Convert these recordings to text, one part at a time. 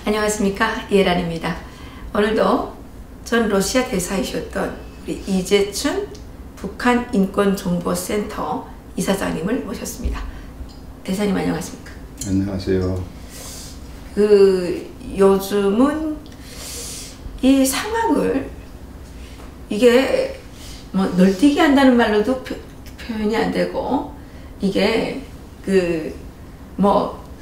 안녕하십니까, 이해란입니다. 오늘도 전 러시아 대사이셨던 우리 이재춘 북한인권정보센터 이사장님을 모셨습니다. 대사님 안녕하십니까? 안녕하세요. 요즘은 이 상황을 이게 뭐 널뛰기 한다는 말로도 표현이 안 되고, 이게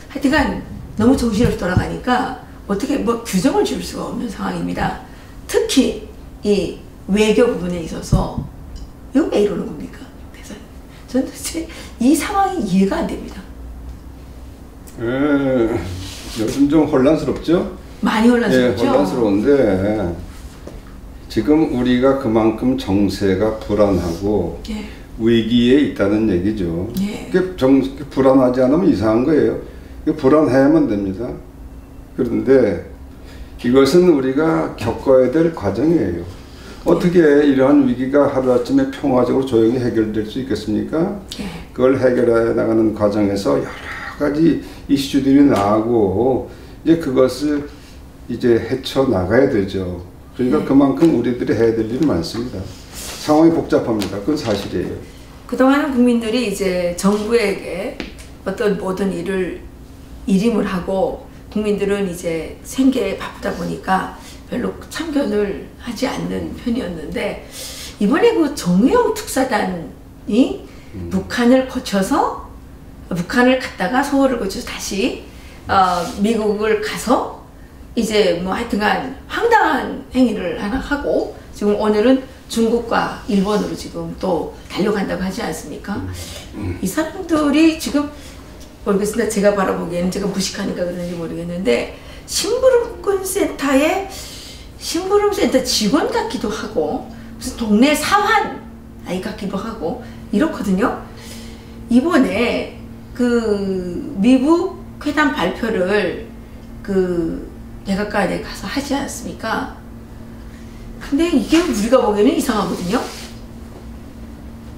하여튼간 너무 정신없이 돌아가니까 어떻게 뭐 규정을 지을 수가 없는 상황입니다. 특히 이 외교 부분에 있어서 이거 왜 이러는 겁니까? 그래서 저는 도대체 이 상황이 이해가 안 됩니다. 요즘 좀 혼란스럽죠? 많이 혼란스럽죠? 예, 혼란스러운데 지금 우리가 그만큼 정세가 불안하고 예. 위기에 있다는 얘기죠. 예. 불안하지 않으면 이상한 거예요. 불안해야만 됩니다. 그런데 이것은 우리가 겪어야 될 과정이에요. 어떻게 이러한 위기가 하루아침에 평화적으로 조용히 해결될 수 있겠습니까? 그걸 해결해 나가는 과정에서 여러 가지 이슈들이 나오고 이제 그것을 이제 헤쳐나가야 되죠. 그러니까 그만큼 우리들이 해야 될 일이 많습니다. 상황이 복잡합니다. 그건 사실이에요. 그동안은 국민들이 이제 정부에게 어떤 모든 일을 일임을 하고, 국민들은 이제 생계에 바쁘다 보니까 별로 참견을 하지 않는 편이었는데, 이번에 그 정의용 특사단이 북한을 거쳐서, 북한을 갔다가 서울을 거쳐서 다시 미국을 가서 이제 뭐 하여튼간 황당한 행위를 하나 하고, 지금 오늘은 중국과 일본으로 지금 또 달려간다고 하지 않습니까? 이 사람들이 지금 모르겠습니다. 제가 바라보기에는, 제가 무식하니까 그런지 모르겠는데, 심부름센터 직원 같기도 하고, 무슨 동네 사환 아이 같기도 하고 이렇거든요. 이번에 미국 회담 발표를 백악관에 가서 하지 않습니까? 근데 이게 우리가 보기에는 이상하거든요.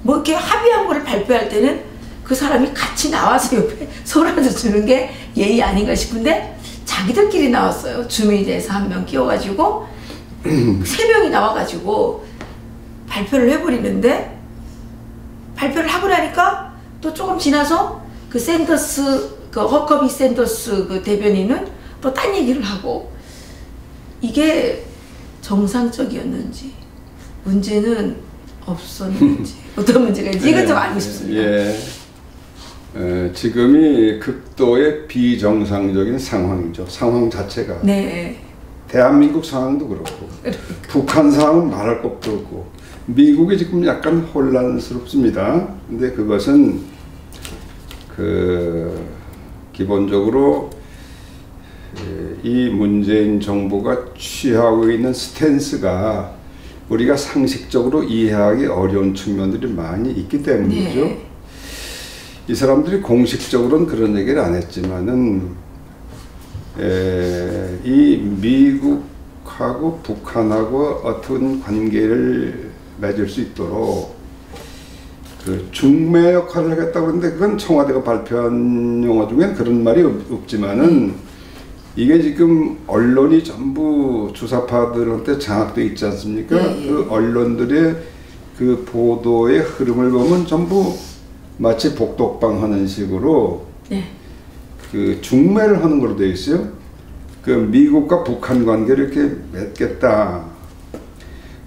뭐 이렇게 합의한 거를 발표할 때는 그 사람이 같이 나와서 옆에 손안아 주는 게 예의 아닌가 싶은데, 자기들끼리 나왔어요. 주민에 대해서 한 명 끼워가지고 3명이 나와가지고 발표를 해버리는데, 발표를 하고 나니까 또 조금 지나서 허커비 샌더스 대변인은 또 딴 얘기를 하고, 이게 정상적이었는지 문제는 없었는지 어떤 문제가 있는지 이건 좀 알고 싶습니다. 지금이 극도의 비정상적인 상황이죠. 상황 자체가. 네. 대한민국 상황도 그렇고 북한 상황은 말할 것도 없고, 미국이 지금 약간 혼란스럽습니다. 근데 그것은 기본적으로 이 문재인 정부가 취하고 있는 스탠스가 우리가 상식적으로 이해하기 어려운 측면들이 많이 있기 때문이죠. 네. 이 사람들이 공식적으로는 그런 얘기를 안 했지만은 이 미국하고 북한하고 어떤 관계를 맺을 수 있도록 중매 역할을 하겠다고 그러는데, 그건 청와대가 발표한 용어 중엔 그런 말이 없지만은, 이게 지금 언론이 전부 주사파들한테 장악되어 있지 않습니까? 그 언론들의 보도의 흐름을 보면 전부 마치 복독방 하는 식으로 중매를 하는 걸로 되어 있어요. 미국과 북한 관계를 이렇게 맺겠다,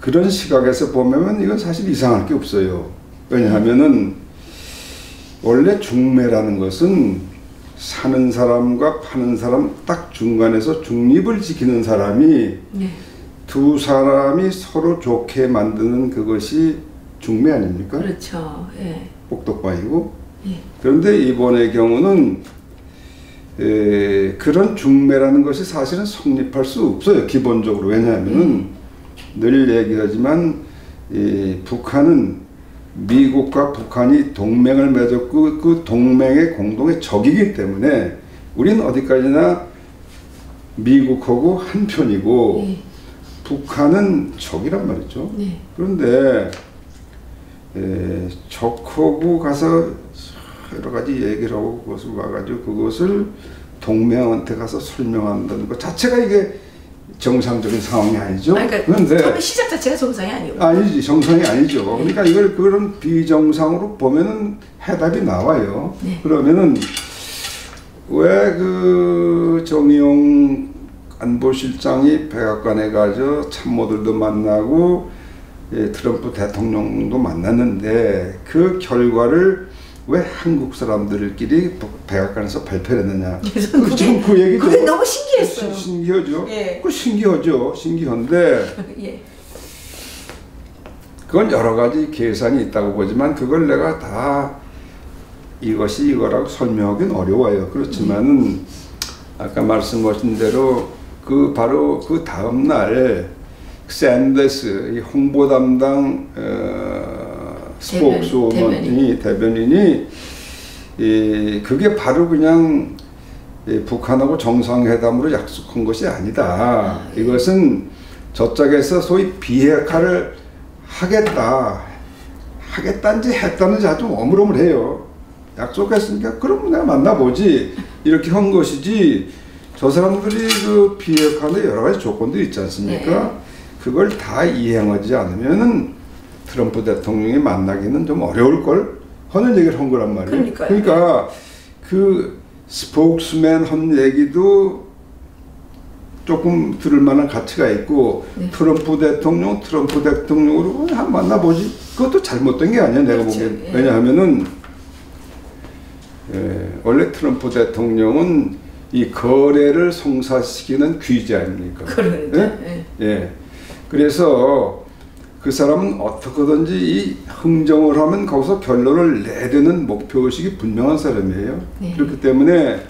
그런 시각에서 보면 이건 사실 이상할 게 없어요. 왜냐하면은 원래 중매라는 것은 사는 사람과 파는 사람 딱 중간에서 중립을 지키는 사람이 두 사람이 서로 좋게 만드는 그것이 중매 아닙니까? 그렇죠. 예. 복독방이고. 그런데 이번의 경우는 그런 중매라는 것이 사실은 성립할 수 없어요. 기본적으로. 왜냐하면 늘 얘기하지만 북한은 미국과 북한이 동맹을 맺었고 그 동맹의 공동의 적이기 때문에 우리는 어디까지나 미국하고 한편이고 북한은 적이란 말이죠. 그런데 적하고 가서 여러 가지 얘기를 하고 그것을 와가지고 그것을 동맹한테 가서 설명한다는 것 자체가 이게 정상적인 상황이 아니죠. 그러니까 그런데 처음에 시작 자체가 정상이 아니고. 아니지, 정상이 아니죠. 그러니까 이걸 그런 비정상으로 보면은 해답이 나와요. 네. 그러면은 왜 그 정의용 안보실장이 백악관에 가서 참모들도 만나고 트럼프 대통령도 만났는데 그 결과를 왜 한국 사람들끼리 백악관에서 발표를 했느냐. 지금 그 얘기도 그게 너무 신기했어요. 신기하죠. 예. 그 신기하죠. 신기한데 예. 그건 여러 가지 계산이 있다고 보지만 그걸 내가 다 이것이 이거라고 설명하기는 어려워요. 그렇지만은 아까 말씀하신 대로 그 바로 그 다음 날 샌더스 이 홍보 담당 스포크스우먼이 대변인이 그게 바로 그냥 북한하고 정상회담으로 약속한 것이 아니다. 이것은 저쪽에서 소위 비핵화를 하겠다는지 했다는지 아주 어물어물해요. 약속했으니까 그럼 내가 만나보지 이렇게 한 것이지 저 사람들이 그 비핵화는 여러 가지 조건들이 있지 않습니까? 네. 그걸 다 이행하지 않으면은 트럼프 대통령이 만나기는 좀 어려울 걸 하는 얘기를 한 거란 말이에요. 그러니까요. 그러니까 그 스포크스맨 한 얘기도 조금 들을 만한 가치가 있고 네. 트럼프 대통령으로 한번 만나보지 그것도 잘못된 게 아니야 내가 그렇죠. 보기엔. 예. 왜냐하면은 원래 트럼프 대통령은 이 거래를 성사시키는 귀재 아닙니까? 그러니까. 예? 예. 그래서 그 사람은 어떻게든지 이 흥정을 하면 거기서 결론을 내려는 목표의식이 분명한 사람이에요. 네. 그렇기 때문에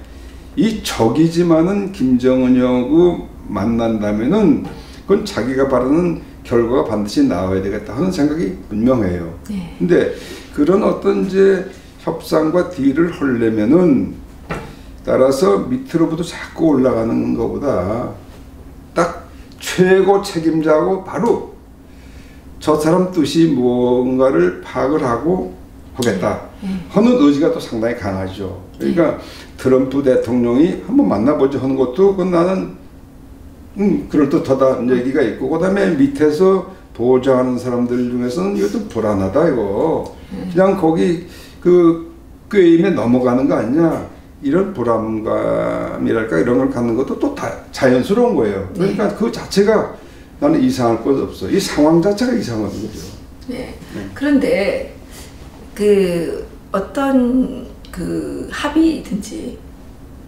이 적이지만은 김정은하고 만난다면은 그건 자기가 바라는 결과가 반드시 나와야 되겠다 하는 생각이 분명해요. 네. 근데 그런 어떤 이제 협상과 딜을 하려면은 따라서 밑으로부터 자꾸 올라가는 것보다 딱 최고 책임자고 바로 저 사람 뜻이 뭔가를 파악을 하고 하겠다 하는 의지가 또 상당히 강하죠. 그러니까 트럼프 대통령이 한번 만나보자 하는 것도 그건 나는 그럴듯하다 얘기가 있고 그 다음에 밑에서 보좌하는 사람들 중에서는 이거 좀 불안하다 이거 그냥 거기 그 꾀임에 넘어가는 거 아니냐 이런 불안감이랄까 이런 걸 갖는 것도 또 다 자연스러운 거예요. 그러니까 그 자체가 나는 이상할 것 없어. 이 상황 자체가 이상한 거죠. 네. 그런데 그 어떤 그 합의든지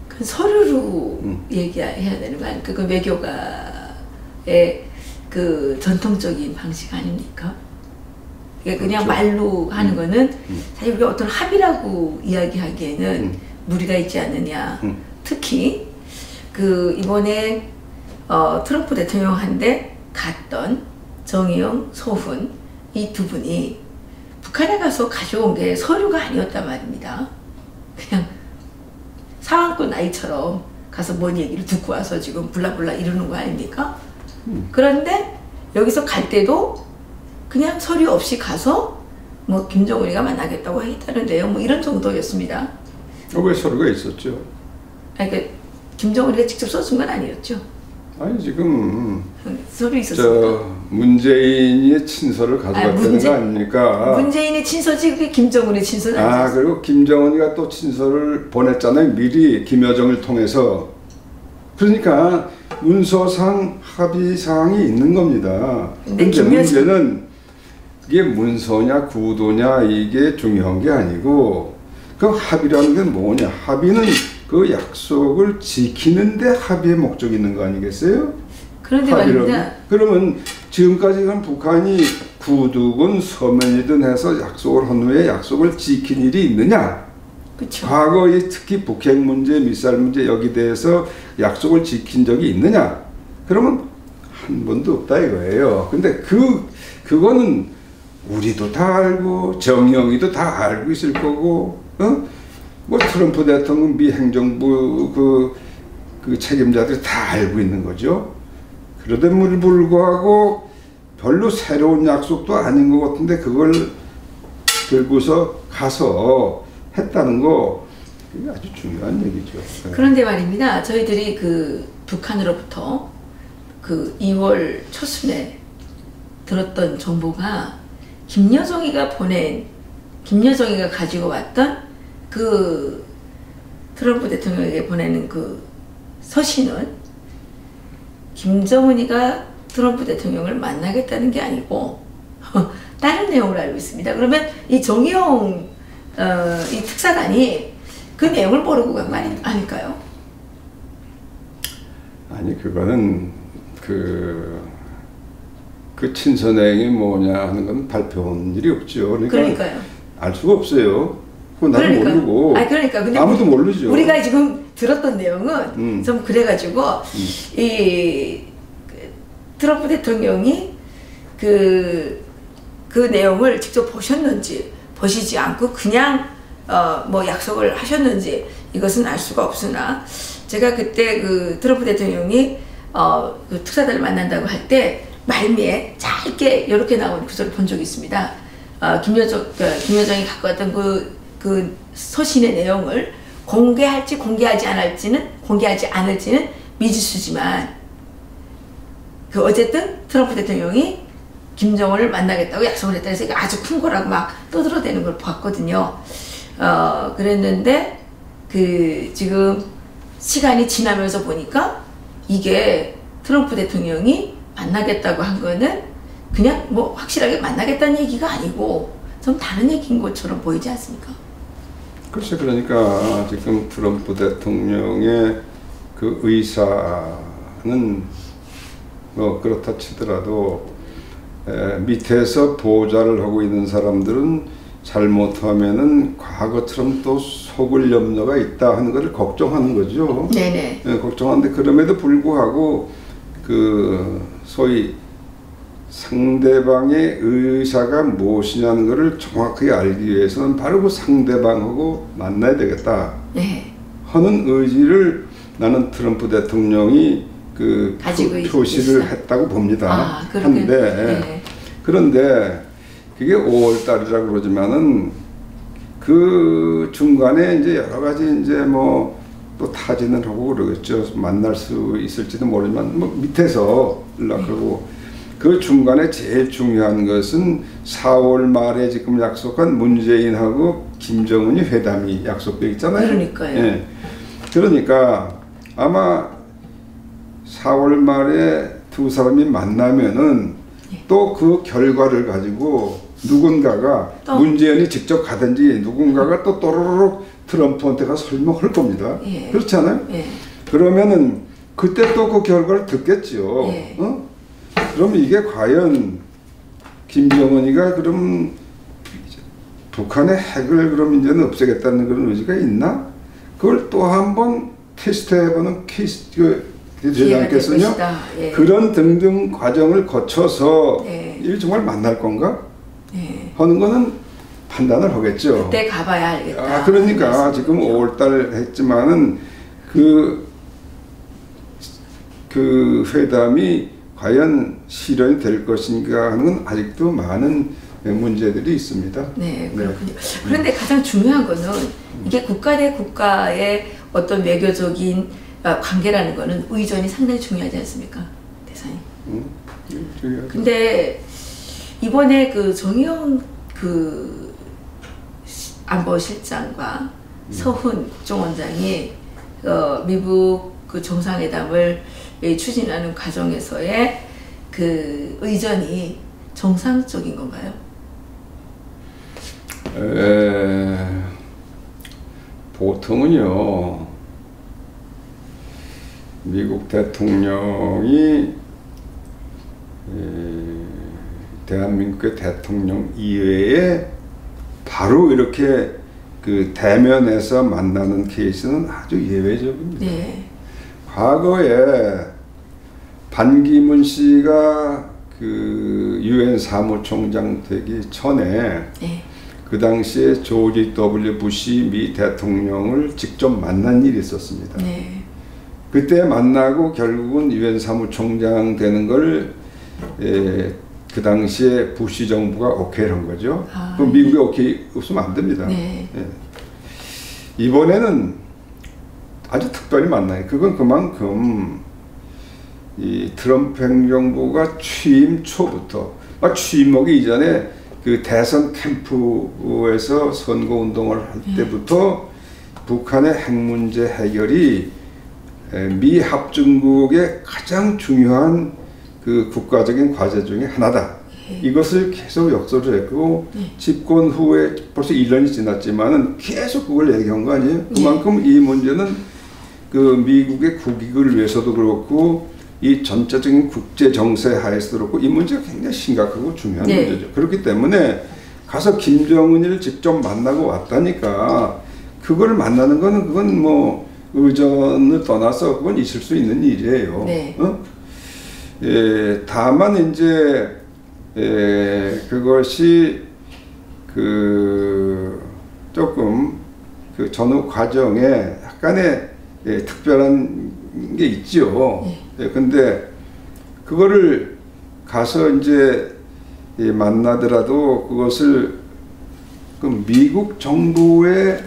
그 서류로 얘기해야 되는 거 아닙니까? 그 외교가의 그 전통적인 방식 아닙니까? 그냥 그렇죠. 말로 하는 거는 사실 우리가 어떤 합의라고 이야기하기에는 무리가 있지 않느냐. 특히 그 이번에 트럼프 대통령한테 갔던 정의용, 소훈 이 두 분이 북한에 가서 가져온 게 서류가 아니었단 말입니다. 그냥 상황꾼 아이처럼 가서 뭔 얘기를 듣고 와서 지금 블라블라 이러는 거 아닙니까? 그런데 여기서 갈 때도 그냥 서류 없이 가서 뭐 김정은이가 만나겠다고 했다는데요. 뭐 이런 정도였습니다. 왜 서류가 있었죠? 그러니까 김정은이가 직접 써준 건 아니었죠. 아니 지금 서류 있었습니다. 문재인이 친서를 가져갔다는 거 아닙니까? 문재인의 친서지 그게 김정은의 친서는 아니었어요. 그리고 김정은이가 또 친서를 보냈잖아요. 미리 김여정을 통해서. 그러니까 문서상 합의 사항이 있는 겁니다. 근데 문제는 이게 문서냐 구도냐 이게 중요한 게 아니고 그 합의라는 게 뭐냐. 합의는 그 약속을 지키는데 합의의 목적이 있는 거 아니겠어요? 그런데 말입니다. 그러면 지금까지 북한이 구두건 서면이든 해서 약속을 한 후에 약속을 지킨 일이 있느냐? 그쵸. 과거에 특히 북핵 문제, 미사일 문제 여기 대해서 약속을 지킨 적이 있느냐? 그러면 한 번도 없다 이거예요. 근데 그거는 우리도 다 알고 정영이도 다 알고 있을 거고, 뭐 트럼프 대통령 미 행정부 그 책임자들이 다 알고 있는 거죠. 그러됨을 불구하고 별로 새로운 약속도 아닌 것 같은데 그걸 들고서 가서 했다는 거 이게 아주 중요한 얘기죠. 네. 그런데 말입니다. 저희들이 그 북한으로부터 그 2월 초순에 들었던 정보가 김여정이가 가지고 왔던 그 트럼프 대통령에게 보내는 그 서신은 김정은이가 트럼프 대통령을 만나겠다는 게 아니고 다른 내용을 알고 있습니다. 그러면 이 정의용 이 특사단이 그 내용을 모르고 간 거 아닐까요? 아니 그거는 그 친선행이 뭐냐 하는 건 발표한 일이 없죠. 그러니까요. 알 수가 없어요. 그건 나도 모르고. 그러니까 근데 아무도 모르죠. 우리가 지금 들었던 내용은 좀 그래가지고 이 트럼프 대통령이 그 내용을 직접 보셨는지 보시지 않고 그냥 뭐 약속을 하셨는지 이것은 알 수가 없으나 제가 그때 그 트럼프 대통령이 그 특사들을 만난다고 할 때 말미에 짧게 이렇게 나온 구절을 본 적이 있습니다. 김여정이 갖고 왔던 그 서신의 내용을 공개하지 않을지는 미지수지만 그 어쨌든 트럼프 대통령이 김정은을 만나겠다고 약속을 했다 해서 아주 큰 거라고 막 떠들어대는 걸 봤거든요. 그랬는데 그 지금 시간이 지나면서 보니까 이게 트럼프 대통령이 만나겠다고 한 거는 그냥 뭐 확실하게 만나겠다는 얘기가 아니고 좀 다른 얘기인 것처럼 보이지 않습니까? 글쎄 그러니까 지금 트럼프 대통령의 그 의사는 뭐 그렇다 치더라도 밑에서 보좌를 하고 있는 사람들은 잘못하면은 과거처럼 또 속을 염려가 있다 하는 것을 걱정하는 거죠. 네네. 걱정하는데 그럼에도 불구하고 그 소위 상대방의 의사가 무엇이냐는 것을 정확하게 알기 위해서는 바로 그 상대방하고 만나야 되겠다 하는 의지를 나는 트럼프 대통령이 그 표시를 했다고 봅니다. 한데 그런데 그게 5월 달이라고 그러지만은 그 중간에 이제 여러 가지 이제 뭐 또 타진을 하고 그러겠죠. 만날 수 있을지도 모르지만 뭐 밑에서 연락하고 그 중간에 제일 중요한 것은 4월 말에 지금 약속한 문재인하고 김정은이 회담이 약속되어 있잖아요. 그러니까요. 예. 그러니까 아마 4월 말에 두 사람이 만나면은 또 그 결과를 가지고 누군가가 문재인이 직접 가든지 누군가가 또 또르륵 트럼프한테 가서 설명할 겁니다. 그렇지 않아요? 그러면은 그때 또 그 결과를 듣겠죠. 그럼 이게 과연 김정은이가 그럼 북한의 핵을 그럼 이제는 없애겠다는 그런 의지가 있나? 그걸 또 한번 테스트해보는 케이스가 되지 않겠으며 그런 등등 과정을 거쳐서 이를 정말 만날 건가? 하는 거는 판단을 하겠죠. 그때 가봐야 알겠다. 그러니까 지금 5월달 했지만은 그 회담이 과연 실현이 될 것인가 하는 건 아직도 많은 문제들이 있습니다. 네, 그렇군요. 그런데 가장 중요한 거는 이게 국가 대 국가의 어떤 외교적인 관계라는 거는 의전이 상당히 중요하지 않습니까, 대사님? 근데 이번에 그 정의용 그 안보실장과 서훈 국정원장이 미국 그 정상회담을 추진하는 과정에서의 그 의전이 정상적인 건가요? 보통은요, 미국 대통령이 대한민국의 대통령 이외에 바로 이렇게 그 대면에서 만나는 케이스는 아주 예외적입니다. 과거에 반기문 씨가 그 유엔 사무총장 되기 전에 그 당시에 조지 W 부시 미 대통령을 직접 만난 일이 있었습니다. 그때 만나고 결국은 유엔 사무총장 되는 걸 그 당시에 부시 정부가 오케이를 한 거죠. 그럼 미국이 오케이 없으면 안 됩니다. 이번에는 아주 특별히 만나요. 그건 그만큼 이 트럼프 행정부가 취임 초부터, 취임하기 이전에 그 대선 캠프에서 선거 운동을 할 때부터 북한의 핵 문제 해결이 미 합중국의 가장 중요한 그 국가적인 과제 중에 하나다. 이것을 계속 역설을 했고 집권 후에 벌써 1년이 지났지만은 계속 그걸 얘기한 거 아니에요? 그만큼 이 문제는 그 미국의 국익을 위해서도 그렇고 이 전체적인 국제 정세 하에서도 그렇고 이 문제가 굉장히 심각하고 중요한 문제죠. 그렇기 때문에 가서 김정은을 직접 만나고 왔다니까 그걸 만나는 거는 그건 뭐 의전을 떠나서 그건 있을 수 있는 일이에요. 다만 이제 그것이 그 조금 그 전후 과정에 약간의 특별한 게 있죠. 근데 그거를 가서 이제 만나더라도 그것을 그 미국 정부의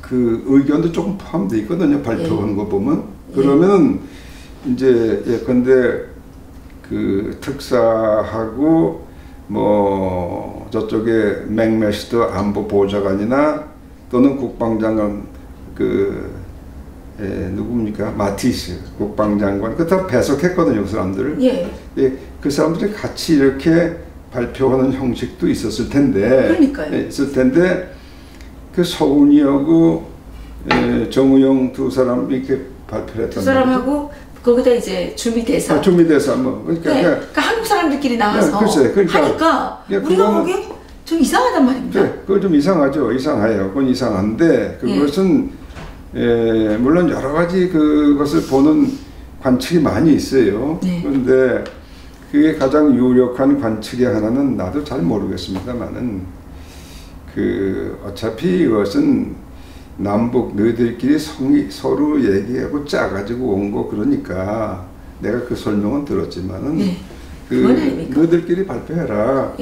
그 의견도 조금 포함되어 있거든요. 발표하는 거 보면. 그러면은 이제 예컨대 그 특사하고 뭐 저쪽에 맥메시더 안보 보좌관이나 또는 국방장관 그 누굽니까? 마티스 국방장관 그 다 배석했거든요. 그 사람들을. 그 사람들이 같이 이렇게 발표하는 형식도 있었을 텐데. 그러니까요. 있을 텐데 그 서훈이하고 정우영 두 사람 이렇게 발표를 했단 말이죠. 두 사람하고 거기다 이제 주미대사. 주미대사 뭐. 그러니까 한국 사람들끼리 나와서 하니까 우리가 보기에 좀 이상하단 말입니다. 그거 좀 이상하죠. 이상해요. 그건 이상한데 그것은 물론 여러 가지 그것을 보는 관측이 많이 있어요. 그런데 그게 가장 유력한 관측의 하나는 나도 잘 모르겠습니다만은 그 어차피 이것은 남북 너희들끼리 서로 얘기하고 짜가지고 온 거 그러니까 내가 그 설명은 들었지만은 그 너희들끼리 발표해라.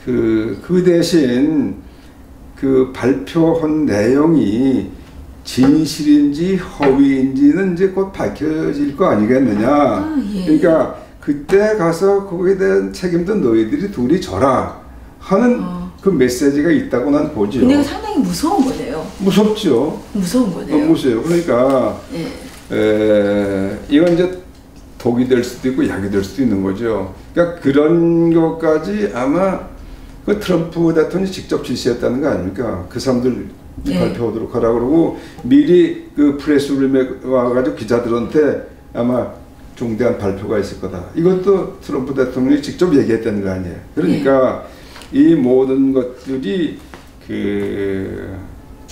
그 대신 그 발표한 내용이 진실인지 허위인지는 이제 곧 밝혀질 거 아니겠느냐. 그러니까 그때 가서 거기에 대한 책임도 너희들이 둘이 져라 하는 그 메시지가 있다고 난 보죠. 근데 상당히 무서운 거네요. 무섭죠. 무서운 거네요. 무서워요. 그러니까 이건 이제 독이 될 수도 있고 약이 될 수도 있는 거죠. 그러니까 그런 것까지 아마 그 트럼프 대통령이 직접 지시했다는 거 아닙니까? 그 사람들 발표하도록 하라 그러고 미리 그 프레스룸에 와가지고 기자들한테 아마 중대한 발표가 있을 거다. 이것도 트럼프 대통령이 직접 얘기했다는 거 아니에요. 그러니까 이 모든 것들이 그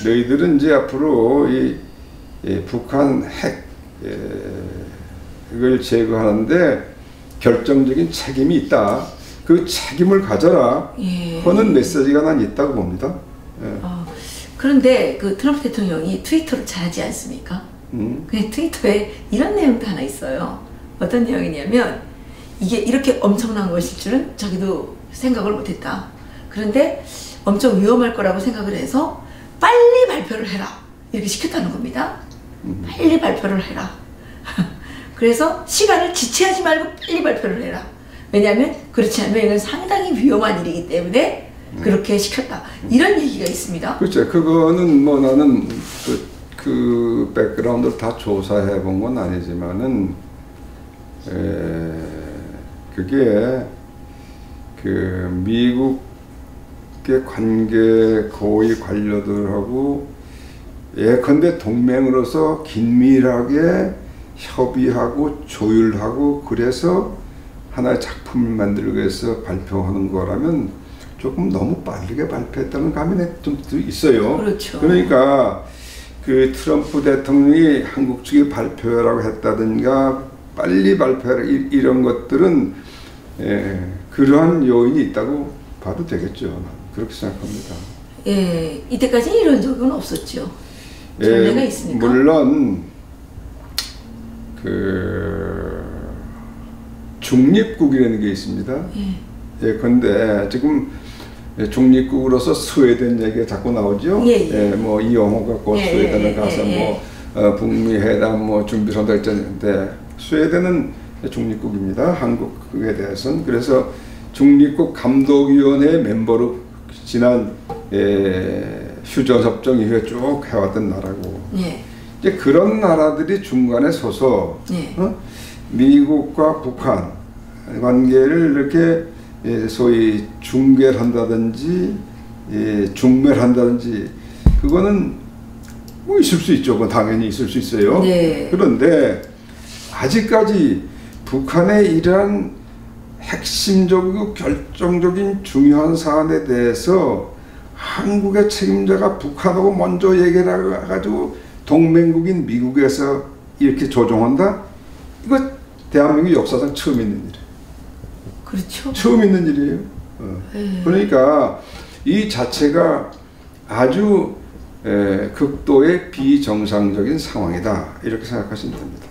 너희들은 이제 앞으로 이 북한 핵 이걸 제거하는데 결정적인 책임이 있다. 그 책임을 가져라 하는 메시지가 난 있다고 봅니다. 그런데 그 트럼프 대통령이 트위터를 잘하지 않습니까? 그 트위터에 이런 내용도 하나 있어요. 어떤 내용이냐면 이게 이렇게 엄청난 것일 줄은 자기도 생각을 못했다. 그런데 엄청 위험할 거라고 생각을 해서 빨리 발표를 해라 이렇게 시켰다는 겁니다. 빨리 발표를 해라. 그래서 시간을 지체하지 말고 빨리 발표를 해라. 왜냐하면 그렇지 않으면 이건 상당히 위험한 일이기 때문에 그렇게 시켰다. 이런 얘기가 있습니다. 그렇죠. 그거는 뭐 나는 그 백그라운드를 다 조사해 본 건 아니지만은 그게 그 미국의 관계 고위 관료들하고 예컨대 동맹으로서 긴밀하게 협의하고 조율하고 그래서 하나의 작품을 만들기 위해서 발표하는 거라면 조금 너무 빠르게 발표했다는 감이 좀 있어요. 그렇죠. 그러니까 그 트럼프 대통령이 한국 측에 발표하라고 했다든가 빨리 발표하라 이런 것들은 그러한 요인이 있다고 봐도 되겠죠. 그렇게 생각합니다. 이때까지 이런 적은 없었죠. 전례가 있습니까? 물론 그 중립국이라는 게 있습니다. 근데 지금 중립국으로서 스웨덴 얘기가 자꾸 나오죠. 뭐 이 영호 갖고 스웨덴을 가서 뭐 북미 회담 뭐 준비한다 했는데 스웨덴은 중립국입니다. 한국에 대해서는. 그래서 중립국 감독위원회 멤버로 지난 휴전협정 이후에 쭉 해왔던 나라고. 이제 그런 나라들이 중간에 서서 미국과 북한 관계를 이렇게 소위 중결한다든지 중멸한다든지 그거는 뭐 있을 수 있죠. 그건 당연히 있을 수 있어요. 그런데 아직까지 북한의 이러한 핵심적이고 결정적인 중요한 사안에 대해서 한국의 책임자가 북한하고 먼저 얘기를 해가지고 동맹국인 미국에서 이렇게 조종한다? 이거 대한민국 역사상 처음 있는 일이에요. 그렇죠. 처음 있는 일이에요. 그러니까 이 자체가 아주 극도의 비정상적인 상황이다. 이렇게 생각하시면 됩니다.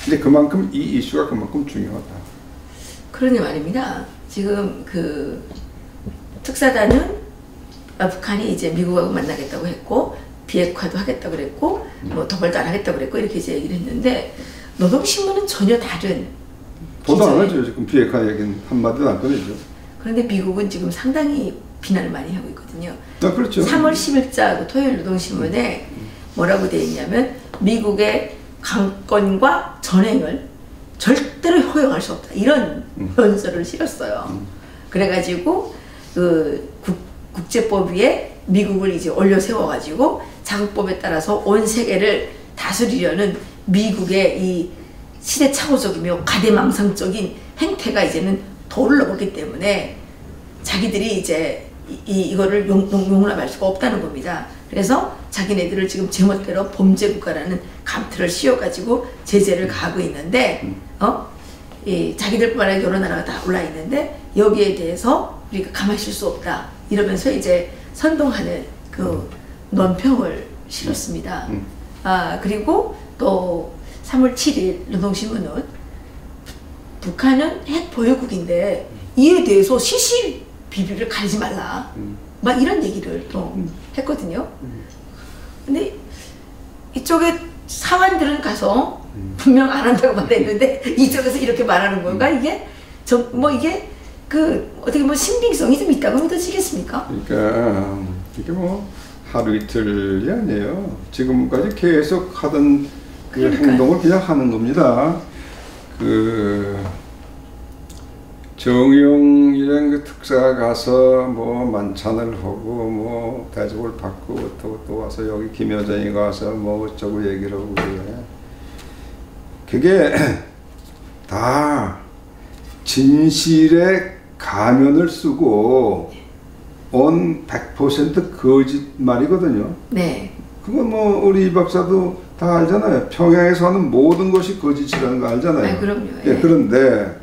근데 그만큼 이 이슈가 그만큼 중요하다. 그러니 말입니다. 지금 그 특사단은 북한이 이제 미국하고 만나겠다고 했고 비핵화도 하겠다고 그랬고 뭐 도발도 안 하겠다고 그랬고 이렇게 이제 얘기를 했는데 노동신문은 전혀 다른 보도 안 하죠. 지금 비핵화 얘기는 한마디도 안 꺼내죠. 그런데 미국은 지금 상당히 비난을 많이 하고 있거든요. 그렇죠. 3월 10일자 그 토요일 노동신문에 뭐라고 되어 있냐면 미국의 강권과 전횡을 절대로 허용할 수 없다. 이런 문서를 실었어요. 그래가지고 그 국제법 위에 미국을 이제 올려 세워가지고 자국법에 따라서 온 세계를 다스리려는 미국의 이 시대착오적이며 가대망상적인 행태가 이제는 도를 넘었기 때문에 자기들이 이제 이거를 용납할 수가 없다는 겁니다. 그래서 자기네들을 지금 제멋대로 범죄국가라는 감틀을 씌워가지고 제재를 가하고 있는데 이 자기들뿐만 아니라 여러 나라가 다 올라 있는데 여기에 대해서 우리가 가만히 있을 수 없다 이러면서 이제 선동하는 그 논평을 실었습니다. 그리고 또 3월 7일 노동신문은 북한은 핵 보유국인데 이에 대해서 시시비비를 가리지 말라 막 이런 얘기를 또 했거든요. 근데 이쪽에 사관들은 가서 분명 안 한다고 말했는데 이쪽에서 이렇게 말하는 건가? 이게 이게 그 어떻게 뭐 신빙성이 좀 있다고 믿어지겠습니까? 그러니까 이게 뭐 하루 이틀이 아니에요. 지금까지 계속 하던 그 행동을 그냥 하는 겁니다. 그 정의용이라는 그 특사가 가서 뭐 만찬을 하고 뭐 대접을 받고 또 와서 여기 김 여정이 가서 뭐 어쩌고 얘기를 하고 그래. 그게 다 진실의 가면을 쓰고 온 100% 거짓말이거든요. 그건 뭐 우리 이 박사도 다 알잖아요. 평양에서 하는 모든 것이 거짓이라는 거 알잖아요. 그럼요. 그런데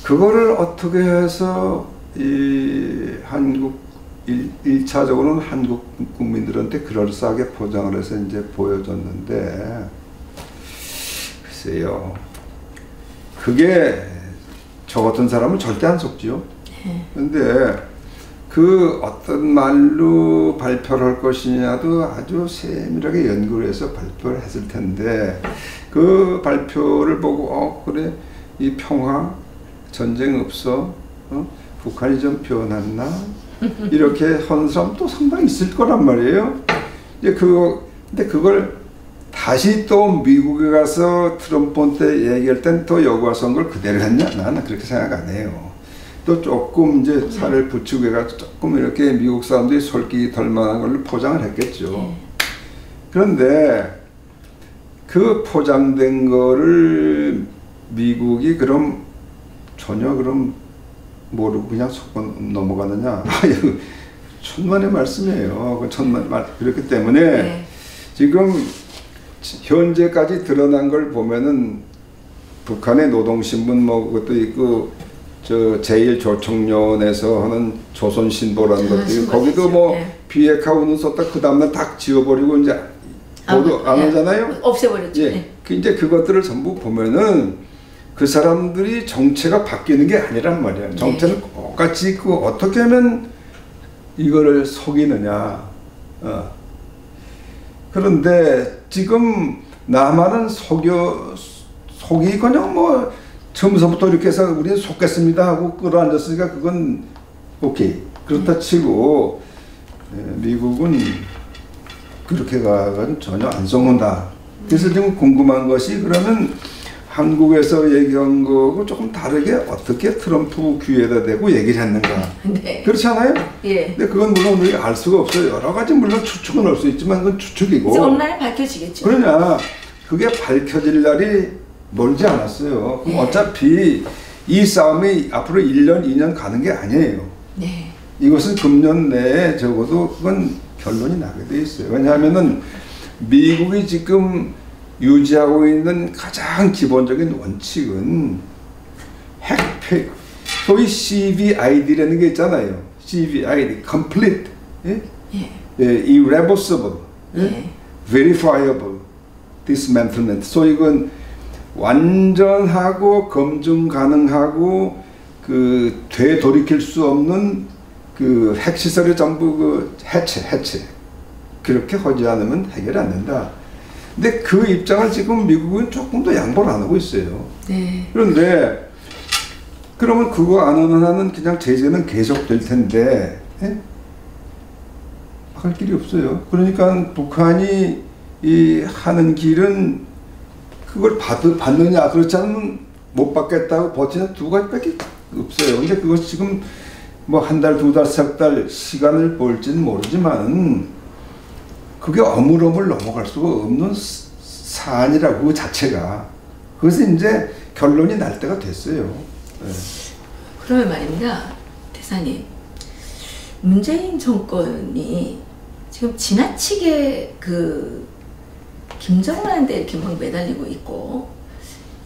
그거를 어떻게 해서 이 한국 1차적으로는 한국 국민들한테 그럴싸하게 포장을 해서 이제 보여줬는데 글쎄요. 그게 저 같은 사람은 절대 안 속지요. 근데 그 어떤 말로 발표를 할 것이냐도 아주 세밀하게 연구를 해서 발표를 했을 텐데 그 발표를 보고 그래 이 평화 전쟁 없어 북한이 좀 변했나 이렇게 하는 사람 또 상당히 있을 거란 말이에요. 이제 근데 그걸 다시 또 미국에 가서 트럼프한테 얘기할 땐 또 여기 와서 한 걸 그대로 했냐? 나는 그렇게 생각 안 해요. 또 조금 이제 살을 붙이고 해가지고 조금 이렇게 미국 사람들이 솔깃 할 만한 걸로 포장을 했겠죠. 그런데 그 포장된 거를 미국이 그럼 전혀 그럼 모르고 그냥 속고 넘어가느냐? 천만의 말씀이에요. 천만의 말. 그렇기 때문에 지금 현재까지 드러난 걸 보면은 북한의 노동신문 뭐 그것도 있고 저 제1조총련에서 하는 조선신보라는 것도 있고 거기도 뭐 비핵화 운동 썼다 그 다음날 딱 지워버리고 이제 보도 안 하잖아요. 없애버렸죠. 이제 그것들을 전부 보면은 그 사람들이 정체가 바뀌는 게 아니란 말이야. 정체는 똑같이 있고 어떻게 하면 이거를 속이느냐. 그런데 지금 남한은 속이 그냥 뭐 처음부터 이렇게 해서 우리는 속겠습니다 하고 끌어앉았으니까 그건 오케이. 그렇다 치고 미국은 그렇게 가면 전혀 안 속는다. 그래서 지금 궁금한 것이 그러면 한국에서 얘기한 거하고 조금 다르게 어떻게 트럼프 귀에다 대고 얘기를 했는가. 네. 그렇지 않아요? 예. 근데 그건 물론 우리가 알 수가 없어요. 여러 가지 물론 추측은 할 수 있지만 그건 추측이고. 이제 어느 날 밝혀지겠죠. 그러냐 그게 밝혀질 날이 멀지 않았어요. 그럼 어차피 이 싸움이 앞으로 1년, 2년 가는 게 아니에요. 네. 이것은 금년 내에 적어도 그건 결론이 나게 돼 있어요. 왜냐하면은 미국이 지금 유지하고 있는 가장 기본적인 원칙은 핵폐, 소위 CVID라는 게 있잖아요. CVID, complete, 예? 예. 예, irreversible, 예? 예. verifiable, dismantlement. 소위 이건 완전하고 검증 가능하고 그 되돌이킬 수 없는 그 핵시설의 전부 그 해체. 그렇게 하지 않으면 해결이 안 된다. 근데 그 입장을 지금 미국은 조금 더 양보를 안 하고 있어요. 네. 그런데 그러면 그거 안 하는 한은 그냥 제재는 계속 될 텐데 할 길이 없어요. 그러니까 북한이 이 하는 길은 그걸 받느냐 그렇지 않으면 못 받겠다고 버티는 두 가지밖에 없어요. 근데 그것이 지금 뭐 한 달, 두 달, 석 달 시간을 볼지는 모르지만 그게 어물어물 넘어갈 수가 없는 사안이라고 그 자체가. 그래서 이제 결론이 날 때가 됐어요. 네. 그러면 말입니다, 대사님. 문재인 정권이 지금 지나치게 그 김정은한테 이렇게 막 매달리고 있고,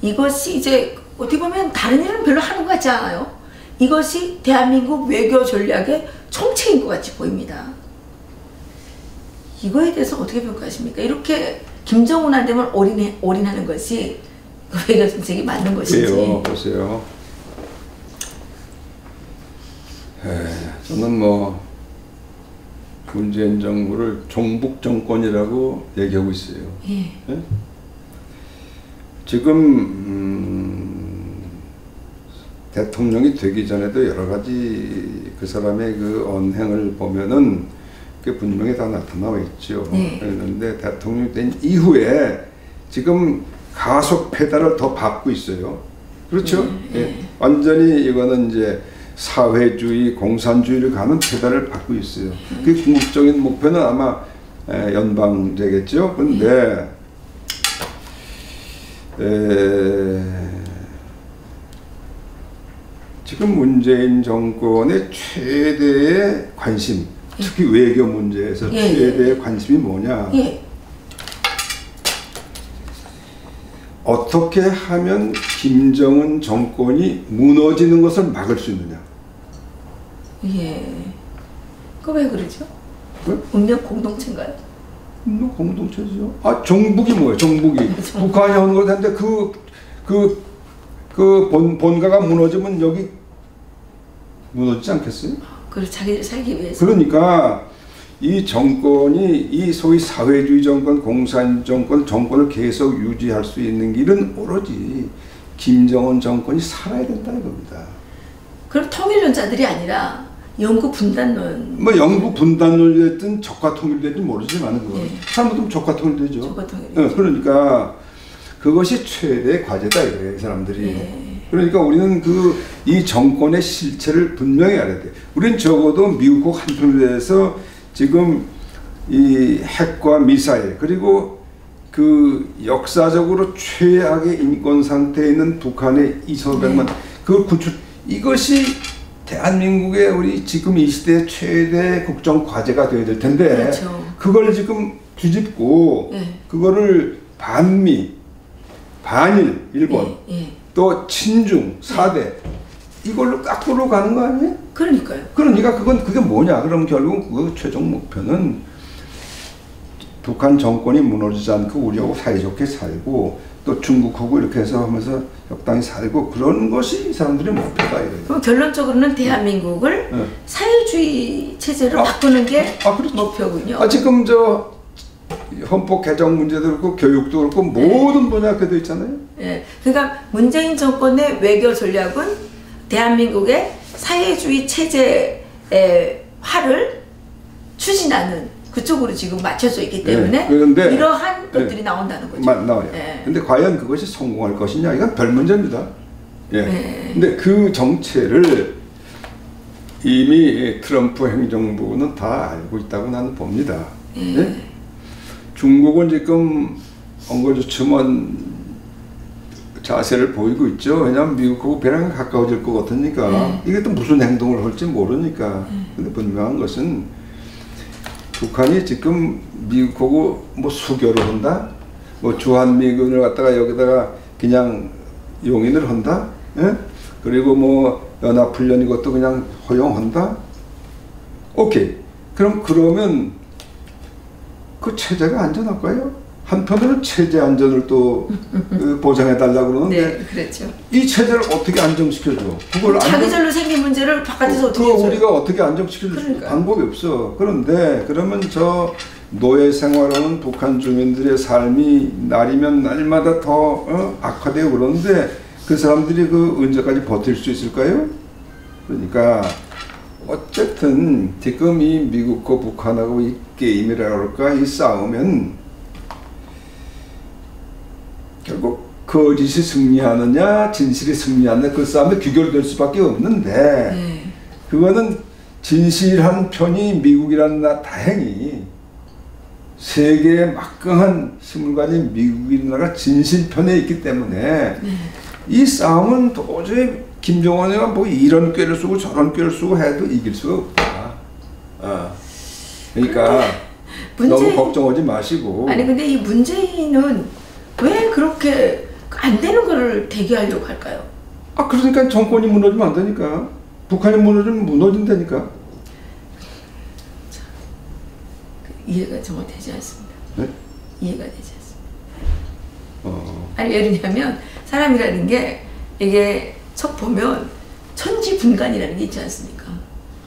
이것이 이제 어떻게 보면 다른 일은 별로 하는 것 같지 않아요? 이것이 대한민국 외교 전략의 총체인 것 같이 보입니다. 이거에 대해서 어떻게 평가하십니까? 이렇게 김정은한테만 올인하는 것이 외교 정책이 맞는 것인지. 보세요. 저는 뭐 문재인 정부를 종북 정권이라고 얘기하고 있어요. 예. 예? 지금 대통령이 되기 전에도 여러 가지 그 사람의 그 언행을 보면은 그게 분명히 다 나타나고 있죠. 네. 그런데 대통령이 된 이후에 지금 가속 페달을 더 밟고 있어요. 그렇죠? 예. 완전히 이거는 이제 사회주의, 공산주의를 가는 페달을 밟고 있어요. 그 궁극적인 목표는 아마 연방제겠죠. 그런데 지금 문재인 정권의 최대의 관심, 특히 외교 문제에서 최대의 관심이 뭐냐? 어떻게 하면 김정은 정권이 무너지는 것을 막을 수 있느냐? 예. 그 왜 그러죠? 왜? 운명 공동체인가요? 운명 공동체죠. 아, 정북이 뭐예요? 정북이. 북한이 하는 걸 텐데 본가가 무너지면 여기 무너지지 않겠어요? 그걸 자기를 살기 위해서. 그러니까 이 정권이 이 소위 사회주의 정권, 공산 정권을 계속 유지할 수 있는 길은 오로지 김정은 정권이 살아야 된다는 겁니다. 그럼 통일론자들이 아니라 영구 분단론. 뭐 영구 분단론이 됐든 적화 통일됐든 모르지만 그거 잘못하면 적화 통일되죠. 적화 통일. 그러니까 그것이 최대의 과제다 이거예요, 이 사람들이. 그러니까 우리는 이 정권의 실체를 분명히 알아야 돼. 우리는 적어도 미국과 한편에 대해서 지금 이 핵과 미사일 그리고 그 역사적으로 최악의 인권 상태에 있는 북한의 2,500만 그걸 구출, 이것이 대한민국의 우리 지금 이 시대의 최대 국정 과제가 되어야 될 텐데 그렇죠. 그걸 지금 뒤집고 그거를 반미, 반일, 일본 또 친중, 4대 이걸로 깎으러 가는 거 아니에요? 그러니까요. 그러니까 그게 뭐냐? 그럼 결국 그 최종 목표는 북한 정권이 무너지지 않고 우리하고 사이좋게 살고 또 중국하고 이렇게 해서 하면서 적당히 살고 그런 것이 이 사람들의 목표다 이거예요. 그럼 결론적으로는 대한민국을 네. 사회주의 체제로 바꾸는 게 그렇죠. 목표군요. 지금 저 헌법 개정 문제도 그렇고 교육도 그렇고 모든 분야 그도 있잖아요. 예, 그러니까 문재인 정권의 외교 전략은 대한민국의 사회주의 체제의 화를 추진하는 그쪽으로 지금 맞춰져 있기 때문에 그런데 이러한 것들이 나온다는 거죠. 나와요. 근데 과연 그것이 성공할 것이냐 이건 별 문제입니다. 네. 근데 그 정체를 이미 트럼프 행정부는 다 알고 있다고 나는 봅니다. 중국은 지금 엉거주춤한 자세를 보이고 있죠. 왜냐하면 미국하고 배랑 가까워질 것 같으니까 이게 또 무슨 행동을 할지 모르니까. 근데 분명한 것은 북한이 지금 미국하고 뭐 수교를 한다, 뭐 주한미군을 갖다가 여기다가 그냥 용인을 한다, 그리고 뭐 연합훈련 이것도 그냥 허용한다. 오케이. 그러면 그 체제가 안전할까요? 한편으로는 체제 안전을 또 보장해 달라고 그러는데 네, 그렇죠. 이 체제를 어떻게 안정시켜줘? 그걸 자기절로 생긴 문제를 바깥에서 어떻게 해줘요? 우리가 어떻게 안정시킬 방법이 없어. 그런데 그러면 저 노예 생활하는 북한 주민들의 삶이 날이면 날마다 더 악화되고 그러는데 그 사람들이 그 언제까지 버틸 수 있을까요? 그러니까 어쨌든 지금 이 미국과 북한하고 이 게임이라 그럴까 이 싸우면 결국 거짓이 승리하느냐 진실이 승리하느냐 그 싸움에 귀결될 수밖에 없는데 그거는 진실한 편이 미국이라는 나 다행히 세계의 막강한 힘을 가진 미국이라는 나라가 진실 편에 있기 때문에 이 싸움은 도저히 김정은이가 뭐 이런 꾀를 쓰고 저런 꾀를 쓰고 해도 이길 수가 없다. 그러니까 너무 걱정하지 마시고. 아니 근데 이 문재인은 왜 그렇게 안 되는 거를 대기하려고 할까요? 그러니까 정권이 무너지면 안 되니까. 북한이 무너지면 무너진다니까. 이해가 정말 되지 않습니다. 네? 이해가 되지 않습니다. 아니 왜냐면 사람이라는 게 이게 척 보면 천지분간이라는 게 있지 않습니까?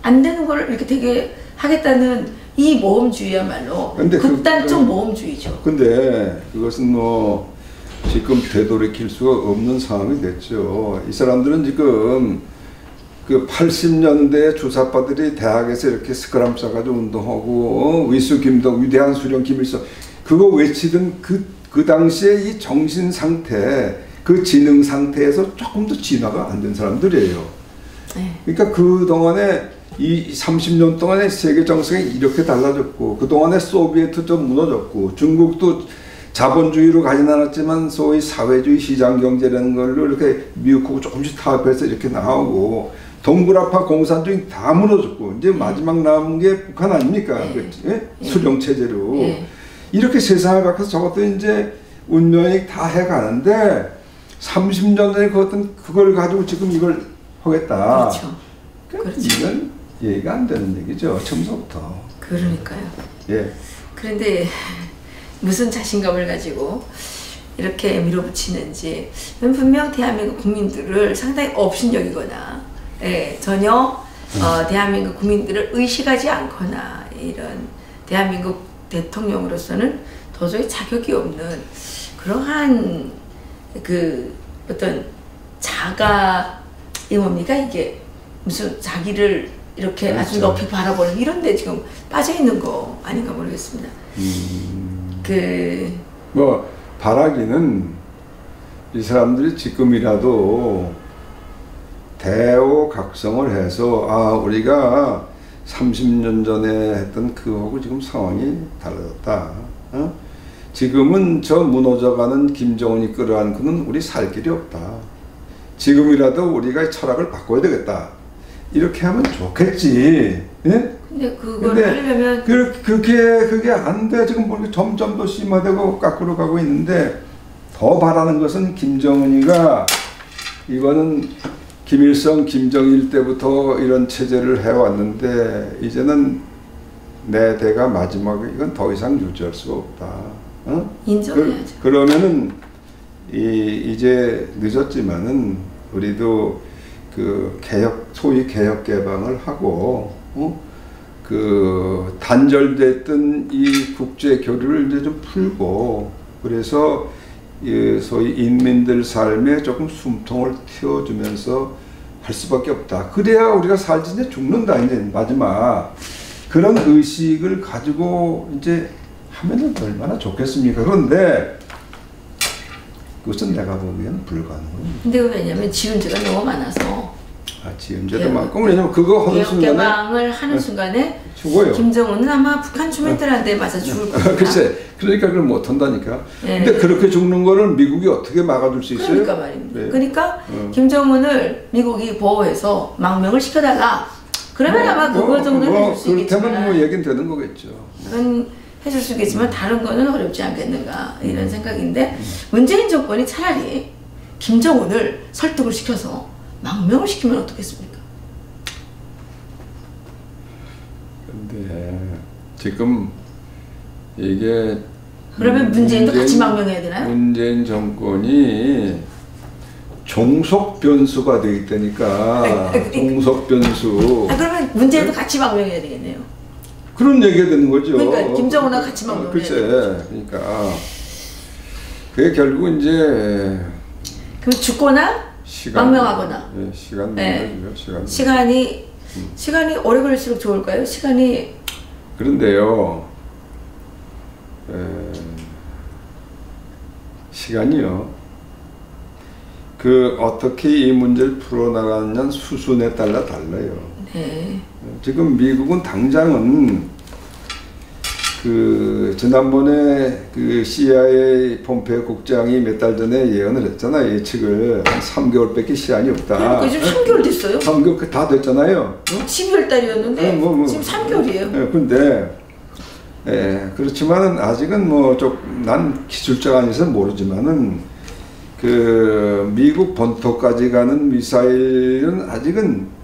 안 되는 거를 이렇게 되게 하겠다는 이 모험주의야말로 극단적 모험주의죠. 근데 그것은 뭐 지금 되돌이킬 수가 없는 상황이 됐죠. 이 사람들은 지금 그 80년대 주사파들이 대학에서 이렇게 스크럼 싸가지고 운동하고 위수 김동 위대한 수령 김일성 그거 외치던 그 당시에 이 정신 상태 그 지능 상태에서 조금 더 진화가 안 된 사람들이에요. 그러니까 그 동안에 이 30년 동안에 세계 정세가 이렇게 달라졌고 그 동안에 소비에트도 무너졌고 중국도 자본주의로 가진 않았지만 소위 사회주의 시장 경제라는 걸로 이렇게 미국하고 조금씩 타협해서 이렇게 나오고 동굴아파 공산주의 다 무너졌고 이제 마지막 남은 게 북한 아닙니까? 수령 체제로 이렇게 세상을 바꿔서 저것도 이제 운명이 다 해가는데 30년 전에 그걸 가지고 지금 이걸 하겠다. 그렇죠. 이건 이해가 안 되는 얘기죠. 처음부터. 그러니까요. 예. 그런데 무슨 자신감을 가지고 이렇게 밀어붙이는지 분명 대한민국 국민들을 상당히 업신여기거나 전혀 대한민국 국민들을 의식하지 않거나 이런 대한민국 대통령으로서는 도저히 자격이 없는 그러한 그 어떤 이 뭡니까 이게 무슨 자기를 이렇게 그렇죠. 아주 높이 바라보는 이런 데 지금 빠져 있는 거 아닌가 모르겠습니다. 뭐 바라기는 이 사람들이 지금이라도 대오각성을 해서 우리가 30년 전에 했던 그거하고 지금 상황이 달라졌다. 지금은 저 무너져가는 김정은이 끌어안고는 우리 살 길이 없다. 지금이라도 우리가 철학을 바꿔야 되겠다. 이렇게 하면 좋겠지. 예? 근데 그걸 하려면 그게 안 돼. 지금 보니까 점점 더 심화되고 깎으러 가고 있는데 더 바라는 것은 김정은이가 이거는 김일성, 김정일 때부터 이런 체제를 해왔는데 이제는 내 대가 마지막에 이건 더 이상 유지할 수가 없다. 어? 인정해야죠. 그러면은 이제 늦었지만은 우리도 그 소위 개혁 개방을 하고 그 단절됐던 이 국제 교류를 이제 좀 풀고 그래서 소위 인민들 삶에 조금 숨통을 틔워주면서 할 수밖에 없다. 그래야 우리가 살지 이제 죽는다. 이제 마지막 그런 의식을 가지고 이제 하면은 얼마나 좋겠습니까? 그런데 그것은 내가 보기에는 불가능합니다. 근데 왜냐면 지은죄가 너무 많아서. 지은죄도 많고 왜냐면 그거 하는 순간에 개방을 하는 순간에 죽어요. 김정은은 아마 북한 주민들한테 맞아 죽을 겁니다. 글쎄, 그러니까 그걸 못 한다니까. 네. 근데 그렇게 죽는 거를 미국이 어떻게 막아줄 수 있어요? 그러니까 말입니다. 네. 그러니까 김정은을 미국이 보호해서 망명을 시켜달라. 그러면 아마 그거 정도는 해줄 수 있겠지만. 그렇다면 뭐 얘기는 되는 거겠죠. 그건 해줄 수 있겠지만 다른 거는 어렵지 않겠는가 이런 생각인데 문재인 정권이 차라리 김정은을 설득을 시켜서 망명을 시키면 어떻겠습니까? 근데 지금 이게 그러면 문재인도 같이 망명해야 되나요? 문재인 정권이 종속 변수가 돼 있다니까. 종속 변수. 그러면 문재인도 같이 망명해야 되겠네요. 그런 얘기가 되는 거죠. 그러니까 김정은하고 같이 망명해야 글쎄, 되겠죠. 그러니까 그게 결국 이제 그럼 죽거나 망명하거나. 네, 시간 문제죠. 시간이 오래 걸릴수록 좋을까요? 그런데요. 시간이요. 그 어떻게 이 문제를 풀어나가느냐는 수순에 따라 달라요. 네. 지금 미국은 당장은 그 지난번에 그 CIA 폼페이오 국장이 몇 달 전에 예언을 했잖아요. 예측을 한 3개월밖에 시간이 없다. 그러니까 지금 3개월 됐어요. 3개월 다 됐잖아요. 12월 달이었는데 지금 3개월이에요. 근데 그렇지만은 아직은 뭐 난 기술자가 아니어서 모르지만은 그 미국 본토까지 가는 미사일은 아직은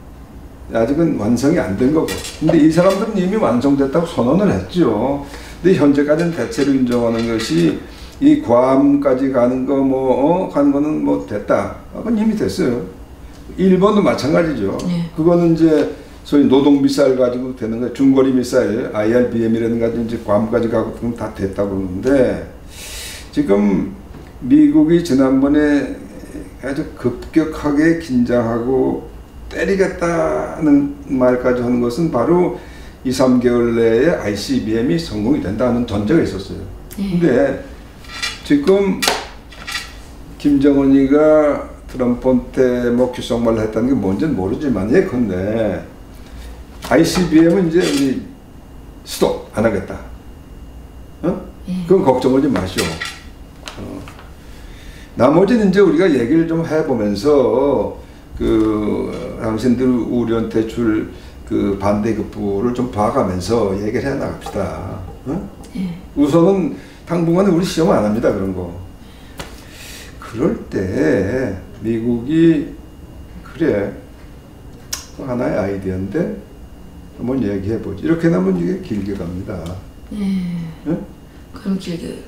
완성이 안 된 거고. 근데 이 사람들은 이미 완성됐다고 선언을 했죠. 근데 현재까지는 대체로 인정하는 것이 이 괌까지 가는 가는 거는 뭐 됐다. 그건 이미 됐어요. 일본도 마찬가지죠. 네. 그거는 이제 소위 노동 미사일 가지고 되는 거예요. 중거리 미사일, IRBM이라는 거 이제 괌까지 가고 그건 다 됐다고 그러는데 지금 미국이 지난번에 아주 급격하게 긴장하고 때리겠다는 말까지 하는 것은 바로 2, 3개월 내에 ICBM이 성공이 된다는 전제가 있었어요. 근데 지금 김정은이가 트럼프한테 뭐 귓속말을 했다는 게 뭔지는 모르지만 예컨대 ICBM은 이제 우리 스톱 안 하겠다. 그건 걱정하지 마시오. 나머지는 이제 우리가 얘기를 좀 해보면서 그 당신들 우리한테 줄 그 반대급부를 좀 봐가면서 얘기를 해 나갑시다. 우선은 당분간은 우리 시험 안 합니다. 그런 거. 그럴 때 미국이 그래 하나의 아이디어인데 한번 얘기해보지. 이렇게 나면 이게 길게 갑니다. 그럼 길게.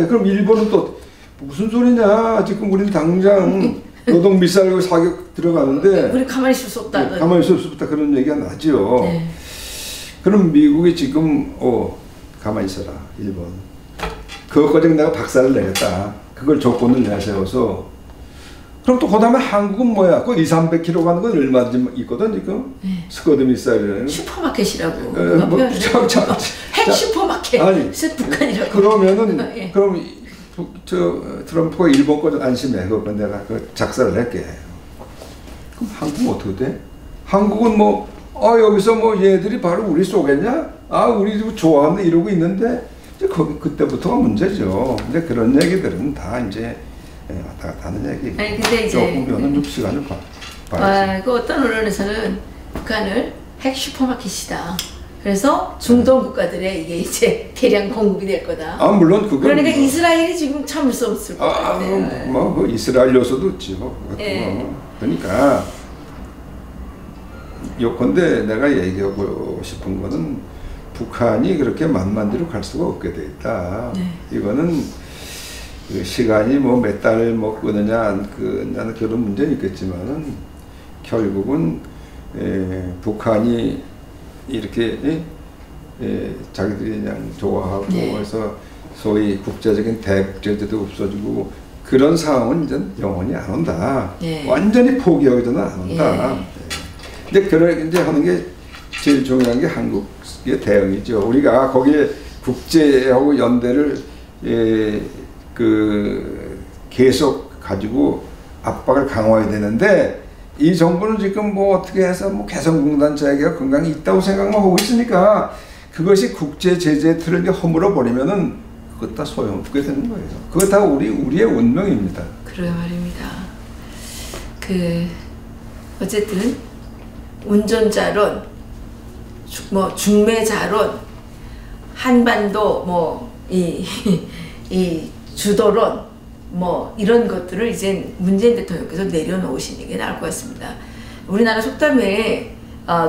그럼 일본은 또 무슨 소리냐? 지금 우리는 당장 노동 미사일 사격 들어가는데 우리 가만히 있을 수 없다. 가만히 있을 수 없다 그런 얘기가 나죠. 네. 그럼 미국이 지금 가만히 있어라 일본. 그것까지 내가 박살을 내겠다. 그걸 조건을 내세워서 그럼 또 그다음에 한국은 뭐야? 그 200-300km 가는 건 얼마든지 있거든 지금. 스커드 미사일이라는. 슈퍼마켓이라고. 핵 슈퍼마켓. 아니 북한이라고. 그러면은 그럼 트럼프가 일본 거좀 안심해. 그건 내가 작사를 할게. 그럼 한국은 어떻게 돼? 한국은 여기서 얘들이 바로 우리 쏘겠냐? 우리도 좋아하는 이러고 있는데 이제 그때부터가 문제죠. 근데 그런 얘기들은 다 이제 왔다 갔다 하는 얘기. 아니 근데 이제 조금은 좀 시간을 봐야지. 그 어떤 언론에서는 북한을 핵 슈퍼마켓이다. 그래서 중동 국가들의 이게 이제 대량 공급이 될 거다. 물론 그건 그러니까 이스라엘이 지금 참을 수 없을 것 같아요. 이스라엘 요소도 있죠. 그러니까 요컨대 내가 얘기하고 싶은 거는 북한이 그렇게 만만대로 갈 수가 없게 돼 있다. 네. 이거는 그 시간이 뭐 몇 달을 뭐 끄느냐 안 끄느냐 그런 문제는 있겠지만은 결국은 북한이 이렇게 자기들이 그냥 좋아하고 네. 해서 소위 국제적인 대국제제도 없어지고 그런 상황은 이제 영원히 안 온다. 네. 완전히 포기하고는 안 온다. 예. 근데 그런 이제 하는 게 제일 중요한 게 한국의 대응이죠. 우리가 거기에 국제하고 연대를 계속 가지고 압박을 강화해야 되는데 이 정부는 지금 뭐 어떻게 해서 뭐 개성공단 자기가 건강이 있다고 생각만 하고 있으니까 그것이 국제 제재 틀을 이제 허물어 버리면은 그것 다 소용없게 되는 거예요. 그것 다 우리의 운명입니다. 그래요 말입니다. 어쨌든 운전자론, 중매자론, 한반도 이 주도론 이런 것들을 이제 문재인 대통령께서 내려놓으시는 게 나을 것 같습니다. 우리나라 속담에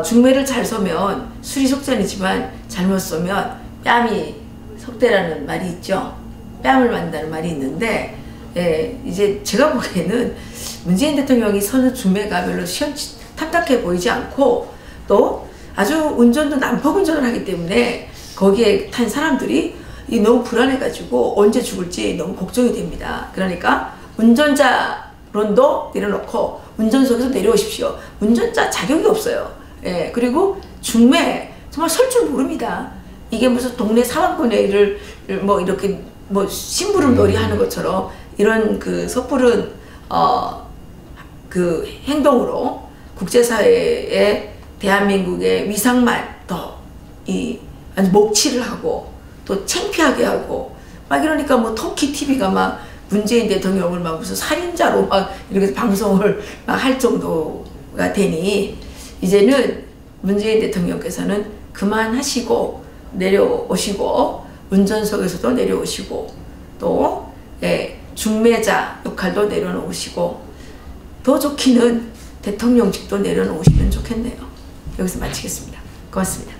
중매를 잘 서면 술이 속전이지만 잘못 서면 뺨이 속대라는 말이 있죠. 뺨을 만다는 말이 있는데 이제 제가 보기에는 문재인 대통령이 서는 중매가 별로 탐탁해 보이지 않고 또 아주 운전도 난폭 운전을 하기 때문에 거기에 탄 사람들이 너무 불안해가지고 언제 죽을지 너무 걱정이 됩니다. 그러니까 운전자론도 내려놓고 운전석에서 내려오십시오. 운전자 자격이 없어요. 그리고 중매 정말 설 줄 모릅니다. 이게 무슨 동네 사방꾼회의를 이렇게 심부름놀이 하는 것처럼 이런 섣부른 행동으로 국제사회에 대한민국의 위상만 더 아주 목치를 하고 또 창피하게 하고 이러니까 터키 TV가 문재인 대통령을 무슨 살인자로 이렇게 방송을 할 정도가 되니 이제는 문재인 대통령께서는 그만하시고 내려오시고 운전석에서도 내려오시고 또 중매자 역할도 내려놓으시고 더 좋기는 대통령직도 내려놓으시면 좋겠네요. 여기서 마치겠습니다. 고맙습니다.